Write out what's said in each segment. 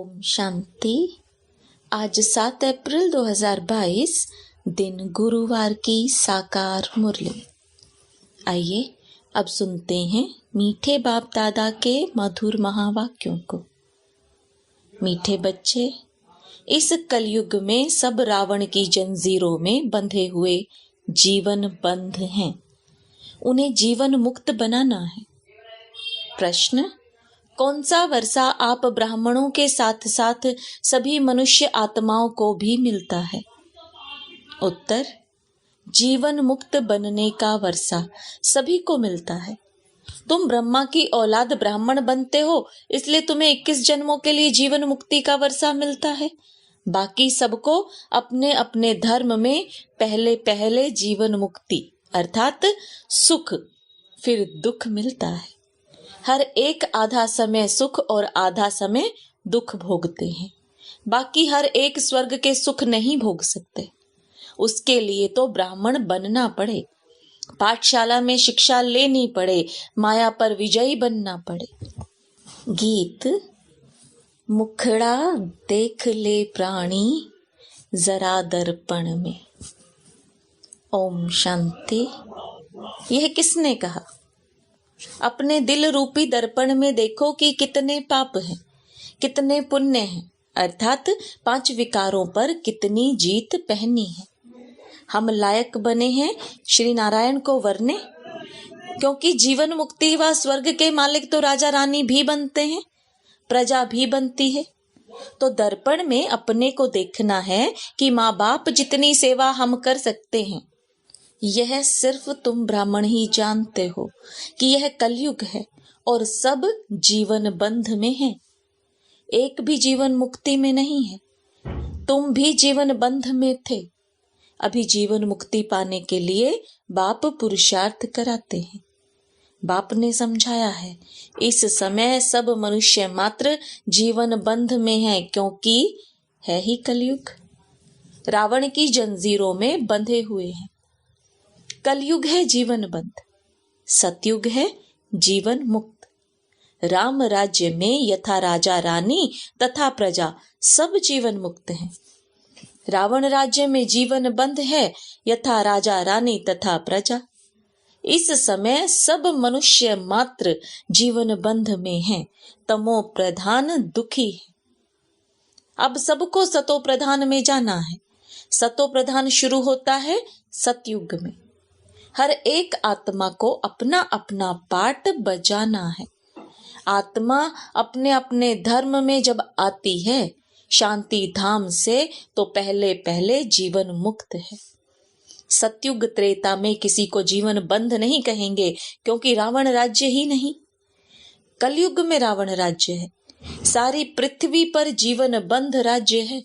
ओम शांति। आज 7 अप्रैल 2022 दिन गुरुवार की साकार मुरली। आइए अब सुनते हैं मीठे बाप दादा के मधुर महावाक्यों को। मीठे बच्चे, इस कलयुग में सब रावण की जंजीरों में बंधे हुए जीवन बंध हैं। उन्हें जीवन मुक्त बनाना है। प्रश्न: कौन सा वर्षा आप ब्राह्मणों के साथ साथ सभी मनुष्य आत्माओं को भी मिलता है? उत्तर: जीवन मुक्त बनने का वर्षा सभी को मिलता है। तुम ब्रह्मा की औलाद ब्राह्मण बनते हो, इसलिए तुम्हें 21 जन्मों के लिए जीवन मुक्ति का वर्षा मिलता है। बाकी सबको अपने अपने धर्म में पहले पहले जीवन मुक्ति अर्थात सुख फिर दुख मिलता है। हर एक आधा समय सुख और आधा समय दुख भोगते हैं। बाकी हर एक स्वर्ग के सुख नहीं भोग सकते। उसके लिए तो ब्राह्मण बनना पड़े, पाठशाला में शिक्षा लेनी पड़े, माया पर विजयी बनना पड़े। गीत: मुखड़ा देख ले प्राणी जरा दर्पण में। ओम शांति। यह किसने कहा? अपने दिल रूपी दर्पण में देखो कि कितने पाप हैं, कितने पुण्य हैं, अर्थात 5 विकारों पर कितनी जीत पहनी है। हम लायक बने हैं श्री नारायण को वरने, क्योंकि जीवन मुक्ति व स्वर्ग के मालिक तो राजा रानी भी बनते हैं, प्रजा भी बनती है। तो दर्पण में अपने को देखना है कि माँ बाप जितनी सेवा हम कर सकते हैं। यह सिर्फ तुम ब्राह्मण ही जानते हो कि यह कलयुग है और सब जीवन बंध में है। एक भी जीवन मुक्ति में नहीं है। तुम भी जीवन बंध में थे। अभी जीवन मुक्ति पाने के लिए बाप पुरुषार्थ कराते हैं। बाप ने समझाया है, इस समय सब मनुष्य मात्र जीवन बंध में है, क्योंकि है ही कलयुग। रावण की जंजीरों में बंधे हुए हैं। कलयुग है जीवन बंध, सतयुग है जीवन मुक्त। राम राज्य में यथा राजा रानी तथा प्रजा सब जीवन मुक्त हैं। रावण राज्य में जीवन बंध है, यथा राजा रानी तथा प्रजा। इस समय सब मनुष्य मात्र जीवन बंध में हैं, तमो प्रधान दुखी है। अब सबको सतो प्रधान में जाना है। सतो प्रधान शुरू होता है सतयुग में। हर एक आत्मा को अपना अपना पार्ट बजाना है। आत्मा अपने अपने धर्म में जब आती है शांति धाम से, तो पहले पहले जीवन मुक्त है। सतयुग त्रेता में किसी को जीवन बंध नहीं कहेंगे, क्योंकि रावण राज्य ही नहीं। कलयुग में रावण राज्य है। सारी पृथ्वी पर जीवन बंध राज्य है।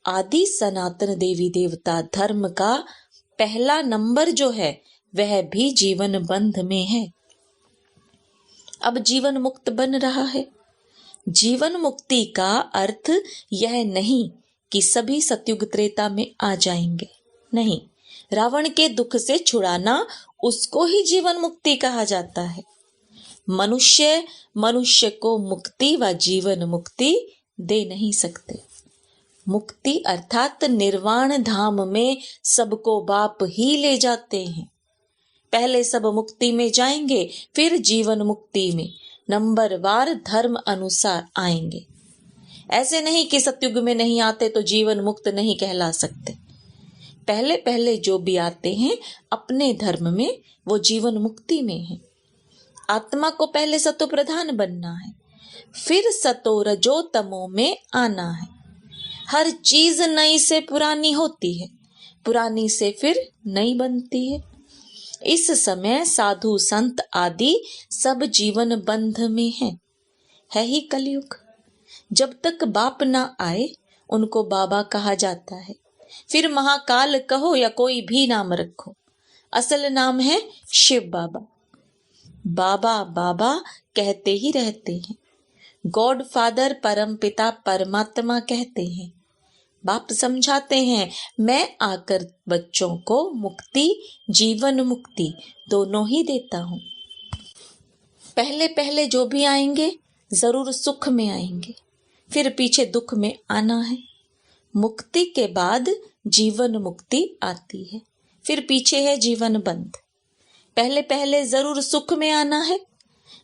आदि सनातन देवी देवता धर्म का पहला नंबर जो है वह भी जीवन बंध में है। अब जीवन मुक्त बन रहा है। जीवन मुक्ति का अर्थ यह नहीं कि सभी सतयुग त्रेता में आ जाएंगे, नहीं। रावण के दुख से छुड़ाना, उसको ही जीवन मुक्ति कहा जाता है। मनुष्य को मुक्ति व जीवन मुक्ति दे नहीं सकते। मुक्ति अर्थात निर्वाण धाम में सबको बाप ही ले जाते हैं। पहले सब मुक्ति में जाएंगे, फिर जीवन मुक्ति में नंबरवार धर्म अनुसार आएंगे। ऐसे नहीं कि सतयुग में नहीं आते तो जीवन मुक्त नहीं कहला सकते। पहले पहले जो भी आते हैं अपने धर्म में, वो जीवन मुक्ति में है। आत्मा को पहले सतो प्रधान बनना है, फिर सतो रजो तमो में आना है। हर चीज नई से पुरानी होती है, पुरानी से फिर नई बनती है। इस समय साधु संत आदि सब जीवन बंध में हैं। है ही कलयुग। जब तक बाप ना आए उनको बाबा कहा जाता है। फिर महाकाल कहो या कोई भी नाम रखो, असल नाम है शिव बाबा। बाबा बाबा कहते ही रहते हैं। गॉड फादर परम पिता परमात्मा कहते हैं। बाप समझाते हैं, मैं आकर बच्चों को मुक्ति जीवन मुक्ति दोनों ही देता हूँ। पहले पहले जो भी आएंगे जरूर सुख में आएंगे, फिर पीछे दुख में आना है। मुक्ति के बाद जीवन मुक्ति आती है, फिर पीछे है जीवन बंद। पहले पहले जरूर सुख में आना है।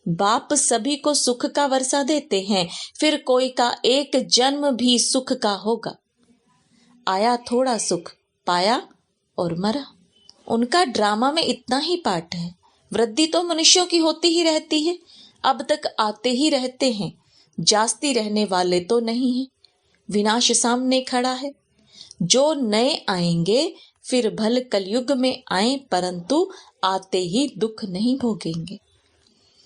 बाप सभी को सुख का वर्षा देते हैं, फिर कोई का एक जन्म भी सुख का होगा। आया थोड़ा सुख, पाया और मरा। उनका ड्रामा में इतना ही पार्ट है। वृद्धि तो मनुष्यों की होती ही रहती है, अब तक आते ही रहते हैं, जास्ती रहने वाले तो नहीं है। विनाश सामने खड़ा है। जो नए आएंगे फिर भल कलयुग में आए, परंतु आते ही दुख नहीं भोगेंगे।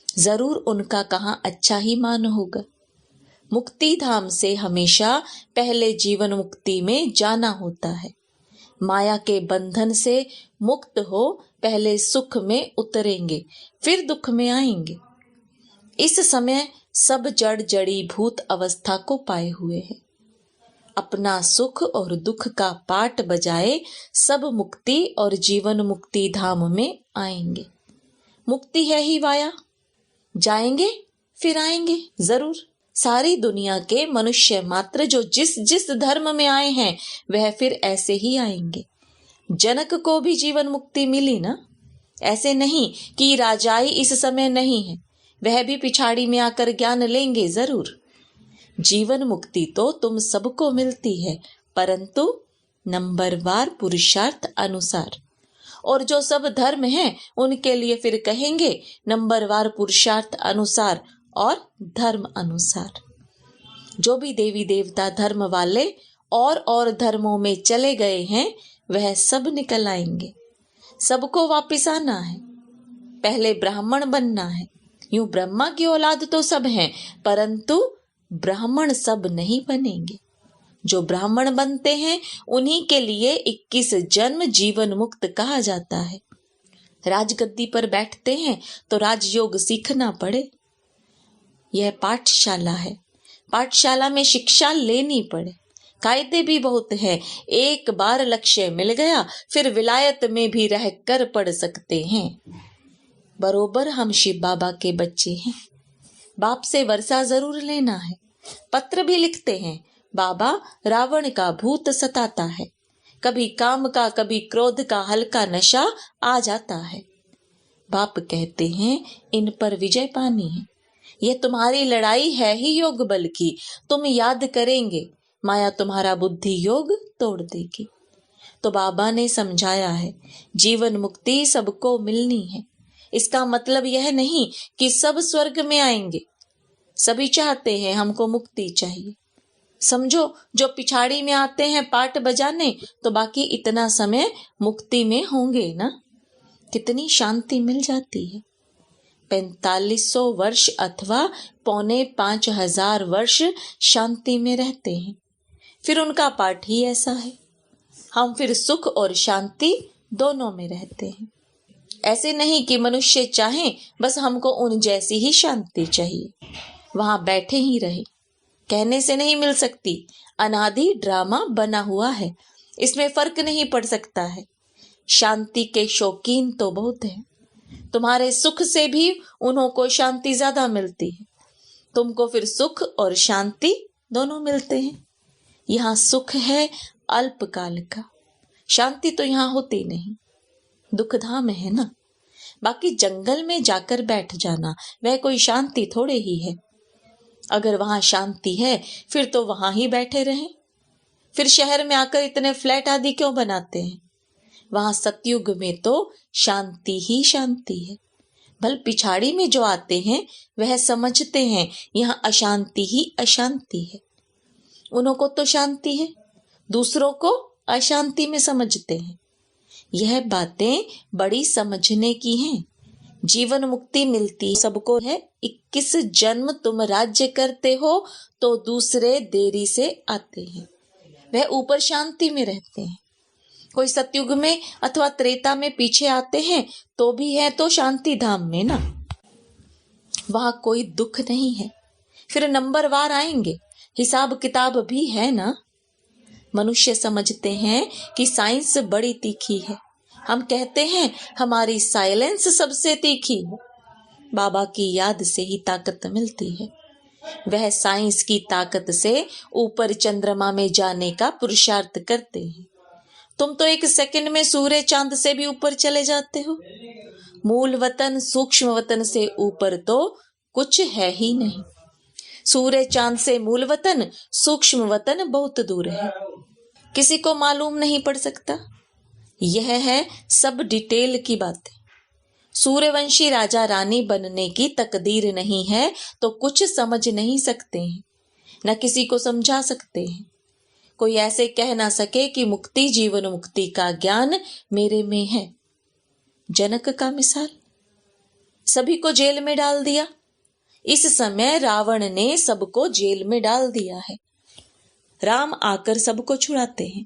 जरूर उनका कहाँ अच्छा ही मान होगा। मुक्ति धाम से हमेशा पहले जीवन मुक्ति में जाना होता है। माया के बंधन से मुक्त हो पहले सुख में उतरेंगे, फिर दुख में आएंगे। इस समय सब जड़ जड़ी भूत अवस्था को पाए हुए हैं। अपना सुख और दुख का पाठ बजाए सब मुक्ति और जीवन मुक्ति धाम में आएंगे। मुक्ति है ही वाया, जाएंगे फिर आएंगे जरूर। सारी दुनिया के मनुष्य मात्र जो जिस जिस धर्म में आए हैं वह फिर ऐसे ही आएंगे। जनक को भी जीवन मुक्ति मिली ना। ऐसे नहीं कि राजाई इस समय नहीं है, वह भी पिछाड़ी में आकर ज्ञान लेंगे जरूर। जीवन मुक्ति तो तुम सबको मिलती है, परंतु नंबरवार पुरुषार्थ अनुसार। और जो सब धर्म हैं उनके लिए फिर कहेंगे नंबरवार पुरुषार्थ अनुसार और धर्म अनुसार। जो भी देवी देवता धर्म वाले और धर्मों में चले गए हैं वह सब निकल आएंगे। सबको वापिस आना है, पहले ब्राह्मण बनना है। यूं ब्रह्मा की औलाद तो सब हैं, परंतु ब्राह्मण सब नहीं बनेंगे। जो ब्राह्मण बनते हैं उन्हीं के लिए 21 जन्म जीवन मुक्त कहा जाता है। राजगद्दी पर बैठते हैं तो राजयोग सीखना पड़े। यह पाठशाला है, पाठशाला में शिक्षा लेनी पड़े। कायदे भी बहुत है। एक बार लक्ष्य मिल गया फिर विलायत में भी रहकर पढ़ सकते हैं। बरोबर हम शिव बाबा के बच्चे हैं। बाप से वर्षा जरूर लेना है। पत्र भी लिखते हैं, बाबा रावण का भूत सताता है। कभी काम का कभी क्रोध का हल्का नशा आ जाता है। बाप कहते हैं इन पर विजय पानी है। यह तुम्हारी लड़ाई है ही योग बल की। तुम याद करेंगे माया तुम्हारा बुद्धि योग तोड़ देगी। तो बाबा ने समझाया है जीवन मुक्ति सबको मिलनी है। इसका मतलब यह नहीं कि सब स्वर्ग में आएंगे। सभी चाहते हैं हमको मुक्ति चाहिए। समझो जो पिछाड़ी में आते हैं पाठ बजाने, तो बाकी इतना समय मुक्ति में होंगे ना। कितनी शांति मिल जाती है। 4500 वर्ष अथवा 4500 वर्ष शांति में रहते हैं। फिर उनका पाठ ही ऐसा है। हम फिर सुख और शांति दोनों में रहते हैं। ऐसे नहीं कि मनुष्य चाहें बस हमको उन जैसी ही शांति चाहिए, वहां बैठे ही रहे। कहने से नहीं मिल सकती। अनादि ड्रामा बना हुआ है, इसमें फर्क नहीं पड़ सकता है। शांति के शौकीन तो बहुत हैं। तुम्हारे सुख से भी उन्हों को शांति ज्यादा मिलती है। तुमको फिर सुख और शांति दोनों मिलते हैं। यहाँ सुख है अल्पकाल का, शांति तो यहाँ होती नहीं। दुख धाम है ना। बाकी जंगल में जाकर बैठ जाना वह कोई शांति थोड़े ही है। अगर वहां शांति है फिर तो वहां ही बैठे रहें। फिर शहर में आकर इतने फ्लैट आदि क्यों बनाते हैं। वहां सतयुग में तो शांति ही शांति है। भल पिछाड़ी में जो आते हैं वह समझते हैं यहाँ अशांति ही अशांति है। उन्हों को तो शांति है, दूसरों को अशांति में समझते हैं। यह बातें बड़ी समझने की हैं। जीवन मुक्ति मिलती सबको है। 21 जन्म तुम राज्य करते हो तो दूसरे देरी से आते हैं, वह ऊपर शांति में रहते हैं। कोई सतयुग में अथवा त्रेता में पीछे आते हैं तो भी है तो शांति धाम में ना, वहां कोई दुख नहीं है। फिर नंबरवार आएंगे, हिसाब किताब भी है ना। मनुष्य समझते हैं कि साइंस बड़ी तीखी है। हम कहते हैं हमारी साइलेंस सबसे तीखी है। बाबा की याद से ही ताकत मिलती है। वह साइंस की ताकत से ऊपर चंद्रमा में जाने का पुरुषार्थ करते हैं। तुम तो एक सेकंड में सूर्य चांद से भी ऊपर चले जाते हो। मूल वतन सूक्ष्म वतन से ऊपर तो कुछ है ही नहीं। सूर्य चांद से मूल वतन सूक्ष्म वतन बहुत दूर है, किसी को मालूम नहीं पड़ सकता। यह है सब डिटेल की बातें। सूर्यवंशी राजा रानी बनने की तकदीर नहीं है तो कुछ समझ नहीं सकते हैं, न किसी को समझा सकते हैं। कोई ऐसे कह ना सके कि मुक्ति जीवन मुक्ति का ज्ञान मेरे में है। जनक का मिसाल, सभी को जेल में डाल दिया। इस समय रावण ने सबको जेल में डाल दिया है। राम आकर सबको छुड़ाते हैं।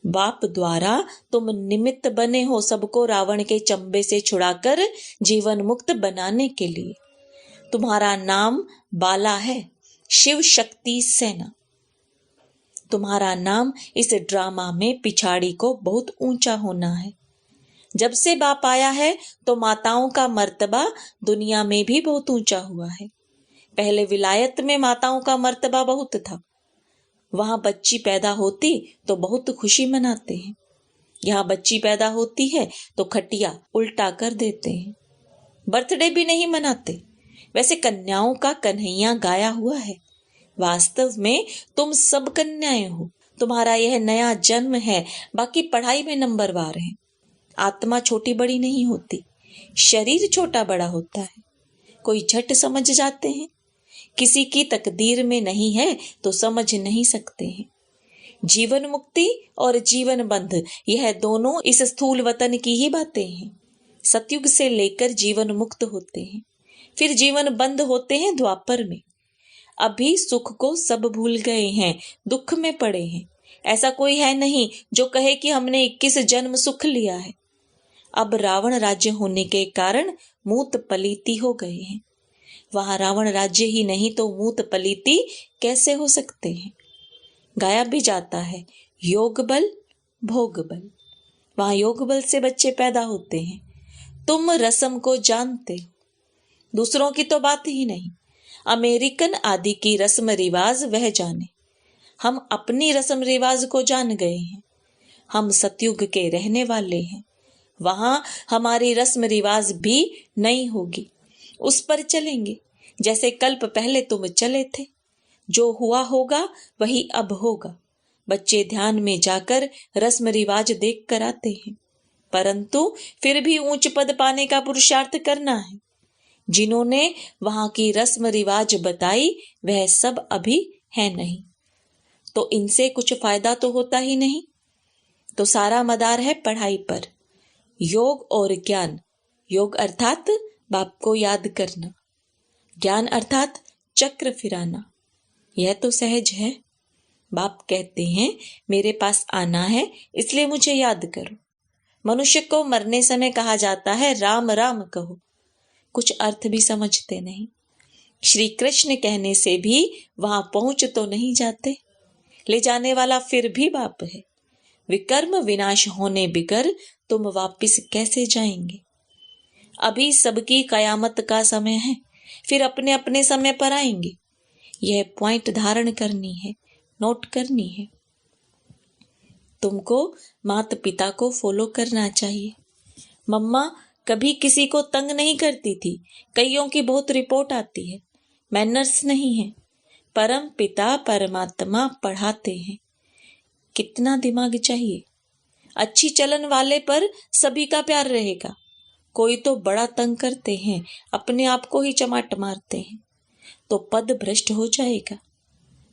बाप द्वारा तुम निमित्त बने हो सबको रावण के चंबे से छुड़ाकर जीवन मुक्त बनाने के लिए। तुम्हारा नाम बाला है, शिव शक्ति सेना। तुम्हारा नाम इस ड्रामा में पिछाड़ी को बहुत ऊंचा होना है। जब से बाप आया है तो माताओं का मर्तबा दुनिया में भी बहुत ऊंचा हुआ है। पहले विलायत में माताओं का मर्तबा बहुत था। वहां बच्ची पैदा होती तो बहुत खुशी मनाते हैं। यहाँ बच्ची पैदा होती है तो खटिया उल्टा कर देते हैं, बर्थडे भी नहीं मनाते। वैसे कन्याओं का कन्हैया गाया हुआ है। वास्तव में तुम सब कन्याएं हो। तुम्हारा यह नया जन्म है। बाकी पढ़ाई में नंबरवार है। आत्मा छोटी बड़ी नहीं होती, शरीर छोटा बड़ा होता है। कोई झट समझ जाते हैं, किसी की तकदीर में नहीं है तो समझ नहीं सकते हैं। जीवन मुक्ति और जीवन बंध, यह दोनों इस स्थूल वतन की ही बातें हैं। सतयुग से लेकर जीवन मुक्त होते हैं, फिर जीवन बंद होते हैं द्वापर में। अभी सुख को सब भूल गए हैं, दुख में पड़े हैं। ऐसा कोई है नहीं जो कहे कि हमने 21 जन्म सुख लिया है। अब रावण राज्य होने के कारण मूत पलीती हो गए हैं। वहां रावण राज्य ही नहीं तो मूत पलीती कैसे हो सकते हैं। गाया भी जाता है, योग बल भोग बल। वहां योग बल से बच्चे पैदा होते हैं। तुम रस्म को जानते हो, दूसरों की तो बात ही नहीं। अमेरिकन आदि की रस्म रिवाज वह जाने, हम अपनी रस्म रिवाज को जान गए हैं। हम सतयुग के रहने वाले हैं। वहां हमारी रस्म रिवाज भी नहीं होगी, उस पर चलेंगे जैसे कल्प पहले तुम चले थे। जो हुआ होगा वही अब होगा। बच्चे ध्यान में जाकर रस्म रिवाज देख कर आते हैं, परंतु फिर भी ऊंच पद पाने का पुरुषार्थ करना है। जिन्होंने वहां की रस्म रिवाज बताई वह सब अभी है नहीं, तो इनसे कुछ फायदा तो होता ही नहीं। तो सारा मदार है पढ़ाई पर। योग और ज्ञान, योग अर्थात बाप को याद करना, ज्ञान अर्थात चक्र फिराना। यह तो सहज है। बाप कहते हैं मेरे पास आना है इसलिए मुझे याद करो। मनुष्य को मरने समय कहा जाता है राम राम कहो, कुछ अर्थ भी समझते नहीं। श्री कृष्ण कहने से भी वहां पहुंच तो नहीं जाते। ले जाने वाला फिर भी बाप है। विकर्म विनाश होने बिगर तुम वापिस कैसे जाएंगे। अभी सबकी कयामत का समय है, फिर अपने अपने समय पर आएंगे। यह पॉइंट धारण करनी है, नोट करनी है। तुमको माता पिता को फॉलो करना चाहिए। मम्मा कभी किसी को तंग नहीं करती थी। कईयों की बहुत रिपोर्ट आती है, मैनर्स नहीं है। परम पिता परमात्मा पढ़ाते हैं। कितना दिमाग चाहिए। अच्छी चलन वाले पर सभी का प्यार रहेगा। कोई तो बड़ा तंग करते हैं, अपने आप को ही चमाट मारते हैं, तो पद भ्रष्ट हो जाएगा।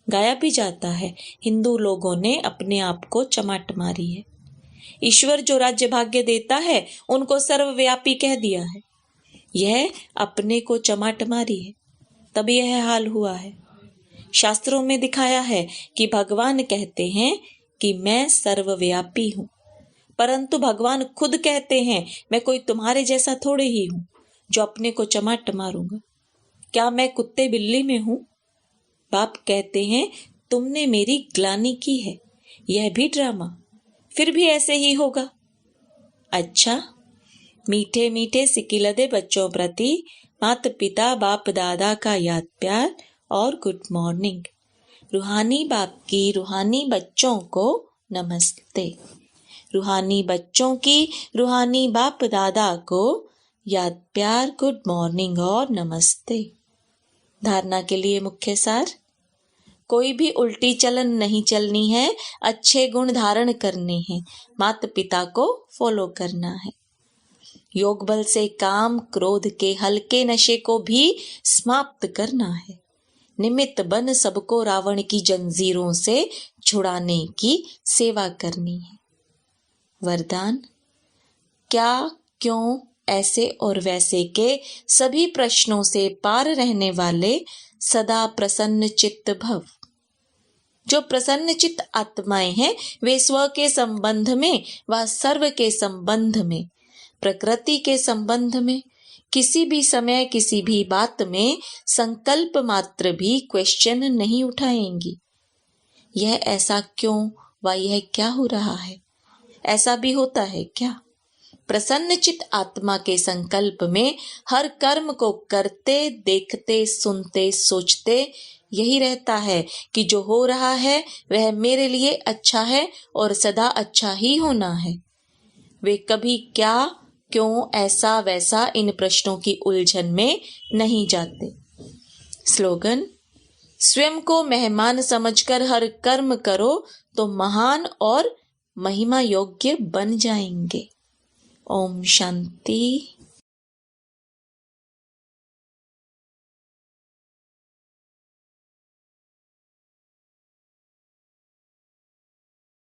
गाया भी जाता है हिंदू लोगों ने अपने आप को चमाट मारी है। ईश्वर जो राज्य भाग्य देता है उनको सर्वव्यापी कह दिया है। यह अपने को चमाट मारी है, तब यह हाल हुआ है। शास्त्रों में दिखाया है कि भगवान कहते हैं कि मैं सर्वव्यापी हूं, परंतु भगवान खुद कहते हैं मैं कोई तुम्हारे जैसा थोड़े ही हूं जो अपने को चमाट मारूंगा। क्या मैं कुत्ते बिल्ली में हूं? बाप कहते हैं तुमने मेरी ग्लानि की है। यह भी ड्रामा, फिर भी ऐसे ही होगा। अच्छा, मीठे मीठे सिकिलदे बच्चों प्रति माता पिता बाप दादा का याद प्यार और गुड मॉर्निंग। रूहानी बाप की रूहानी बच्चों को नमस्ते। रूहानी बच्चों की रूहानी बाप दादा को याद प्यार गुड मॉर्निंग और नमस्ते। धारणा के लिए मुख्य सार। कोई भी उल्टी चलन नहीं चलनी है, अच्छे गुण धारण करने हैं, माता पिता को फॉलो करना है। योग बल से काम क्रोध के हल्के नशे को भी समाप्त करना है। निमित्त बन सबको रावण की जंजीरों से छुड़ाने की सेवा करनी है। वरदान। क्या, क्यों, ऐसे और वैसे के सभी प्रश्नों से पार रहने वाले सदा प्रसन्न चित्त भव। जो प्रसन्न चित्त आत्माएं हैं वे स्व के संबंध में व सर्व के संबंध में, प्रकृति के संबंध में, किसी भी समय किसी भी बात में संकल्प मात्र भी क्वेश्चन नहीं उठाएंगी। यह ऐसा क्यों व यह क्या हो रहा है, ऐसा भी होता है क्या? प्रसन्न चित्त आत्मा के संकल्प में हर कर्म को करते, देखते, सुनते, सोचते यही रहता है कि जो हो रहा है वह मेरे लिए अच्छा है और सदा अच्छा ही होना है। वे कभी क्या, क्यों, ऐसा वैसा इन प्रश्नों की उलझन में नहीं जाते। स्लोगन। स्वयं को मेहमान समझकर हर कर्म करो तो महान और महिमा योग्य बन जाएंगे। ओम शांति।